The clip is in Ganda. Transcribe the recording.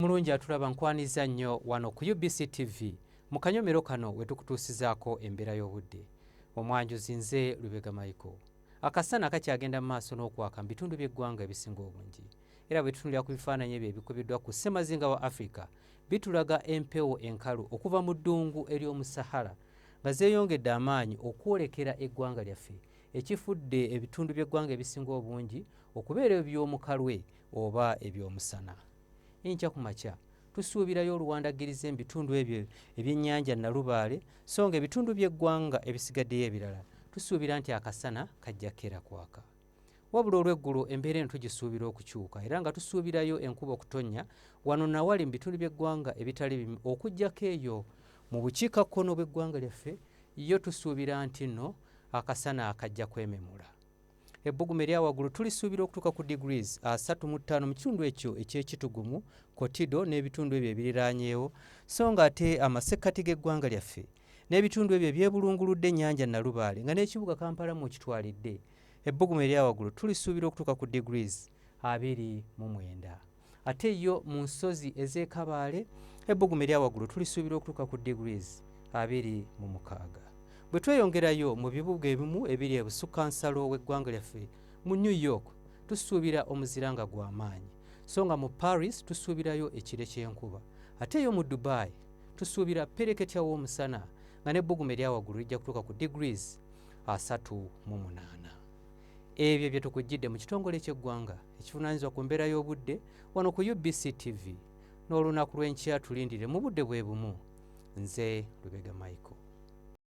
Mulungi atulaba nkwaniza nnyo wano ku UBC TV mu kanyomero kano we tukutuusizaako embeera y'obudde. Omwanjuzi nze Lubega Micheal. Akasana kakyagenda mu maaso n'okwaka mu bitundu by'eggwanga ebisinga obungi. Era bwe tutunulira ku bifaananyi ebyo ebikubiddwa ku ssemazinga wa Africa bitulaga empewo enkalu okuva mu ddungu ery'omu Sahara nga zeeyongedde amaanyi okwolekera eggwanga lyaffe ekifudde ebitundu by'eggwanga ebisinga obungi okubeera eby'omukalwe oba eby'omusana. Enkya ku makya tusuubirayo oluwandagiriza mu bitundu ebyo ebyennyanja Nalubaale so nga ebitundu by'eggwanga ebisigaddeyo ebirala tusuubira nti akasana kajja kkeera kwaka. Wabula olw'eggulu embeera eno tugisuubira okukyuka era nga tusuubirayo enkuba okutonnya wano nawali mu bitundu by'eggwanga ebitali bimu okuggyako eyo mu bukiikakkono bw'eggwanga lyaffe yo tusuubira nti nno akasana akajja kwememula. Ebbugumu erya waggulu tulisuubira okutuuka ku degrees 35 mu kitundu ekyo eky'ekitugumu Kotido n'ebitundu ebyo ebiriraanyeewo so nga ate amasekkati g'eggwanga lyaffe n'ebitundu ebyo ebyebulunguludde ennyanja Nalubaale nga n'ekibuga Kampala mu kitwalidde ebbugumu erya waggulu tulisuubira okutuuka ku degrees 29. Ate yo mu nsozi ez'e Kabaale ebbugumu erya waggulu tulisuubira okutuuka ku degrees 26. Bwe tweyongerayo mu bibuga ebimu ebiri ebusukkansalo w'eggwanga lyaffe mu New York tusuubira omuzira nga gw'amaanyi so nga mu Paris tusuubirayo ekire ky'enkuba ate yo mu Dubai tusuubira pereketya w'omusana nga n'ebbugumu erya waggulu lijja kutuuka ku degrees 38. Ebyo bye tukujjidde mu kitongole ky'eggwanga ekivunaanyizibwa ku mbeera y'obudde wano ku UBC TV n'olunaku lw'enkya tulindire mu budde bwe bumu. Nze Lubega Micheal.